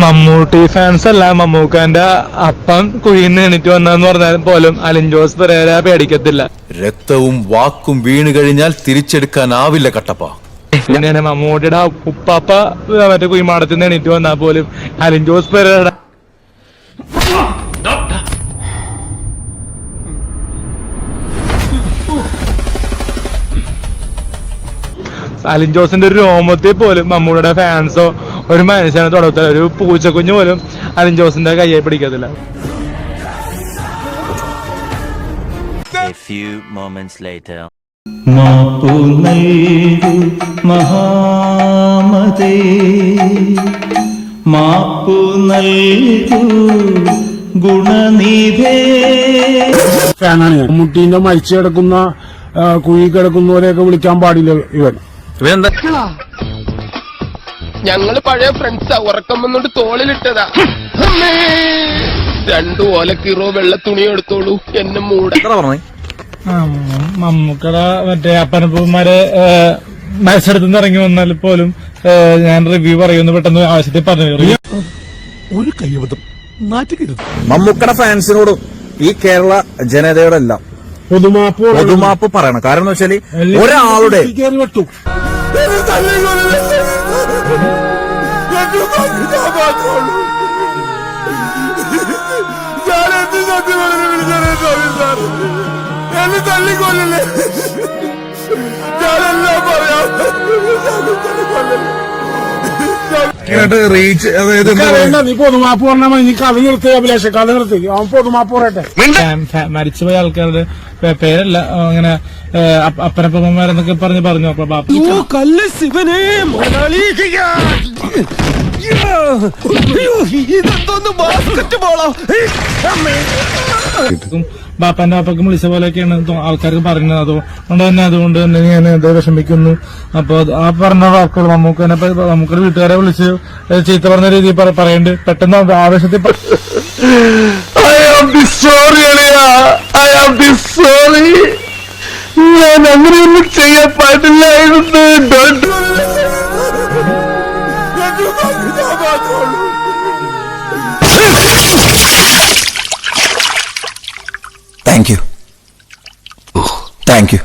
Mammootty fans അല്ല, മമ്മൂക്കാന്റെ അപ്പം കുഴിന്ന് എണീറ്റ് വന്നെന്ന് പറഞ്ഞാലും പോലും അലിൻ ജോസ് പെരേര പേടിക്കത്തില്ല. രക്തവും വാക്കും വീണ് കഴിഞ്ഞാൽ തിരിച്ചെടുക്കാനാവില്ല കട്ടപ്പ. പിന്നെയാണ് മമ്മൂട്ടിയുടെ ഉപ്പാപ്പ മറ്റേ കുഴിമാടത്തിൽ നിന്ന് എണീറ്റ് വന്നാൽ പോലും അലിൻ ജോസ് പെരേര അലിൻ ജോസിന്റെ ഒരു രോമത്തിൽ പോലും മമ്മൂട്ടിയുടെ ഫാൻസോ ഒരു മനുഷ്യനെ തുടർത്തില്ല. ഒരു പൂച്ചക്കുഞ്ഞു പോലും അലിൻ ജോസിന്റെ കയ്യെ പിടിക്കത്തില്ല. മാപ്പു നൽകു മഹാമതേ, മാപ്പു നൽകു ഗുണനിധേ. ഫാനാണ് ഞാൻ. മമ്മൂട്ടീന്റെ മരിച്ചു കിടക്കുന്ന കുഴി കിടക്കുന്നവരെയൊക്കെ വിളിക്കാൻ പാടില്ല ഇവൻ. ഞങ്ങള് പഴയ ഫ്രണ്ട്സാ. ഉറക്കം വന്നോണ്ട് തോളിലിട്ടതാ. 2 ഓലക്കീറോ വെള്ള തുണി എടുത്തോളൂ, എന്നെ മൂട. മമ്മൂക്കട മറ്റേ അപ്പനപ്പന്മാരെ മത്സരത്തിൽ ഇറങ്ങി വന്നാൽ പോലും ഞാൻ റിവ്യൂ പറയുന്നു പെട്ടെന്ന് ആവശ്യത്തിൽ പറഞ്ഞു. ഒരു കൈവതം നാറ്റുകരുത്. മമ്മൂക്കട ഫാൻസിനോടും ഈ കേരള ജനതയോടെല്ലാം പൊതുമാപ്പ് പറയണം. കാരണം എന്ന് വെച്ചാല് ഒരാളുടെ തള്ളിക്കൊല്ലേ ഞാനെല്ലാം പറയാം. റീച്ച് അതായത് നീ പൊതുമാപ്പ് പറഞ്ഞാൽ മതി. നീ കഥ നിർത്തി അഭിലാഷ, കഥ നിർത്തി. അവൻ പൊതുമാപ്പ് പറയട്ടെ. മരിച്ചുപോയ ആൾക്കാരുടെ പേരല്ല അങ്ങനെ അപ്പനപ്പന്മാരെന്നൊക്കെ പറഞ്ഞു. അപ്പൊ കല്ല് ശിവനെ ഇതെന്തോന്ന് ബാസ്കറ്റ് ബോളോ. ബാപ്പാന്റെ ബാപ്പക്കും വിളിച്ച പോലെയൊക്കെയാണ് ആൾക്കാർക്ക് പറയുന്നത്. അതുകൊണ്ട് തന്നെ ഞാൻ എന്തോ വിഷമിക്കുന്നു. അപ്പൊ ആ പറഞ്ഞ വാക്കുകൾ നമുക്കൊരു വീട്ടുകാരെ വിളിച്ച് ചീത്ത പറഞ്ഞ രീതിയിൽ പറയണ്ട്. പെട്ടെന്ന് ആവേശത്തിൽ ഞാൻ അങ്ങനെയൊന്നും ചെയ്യാൻ പാടില്ലായിരുന്നു. Thank you.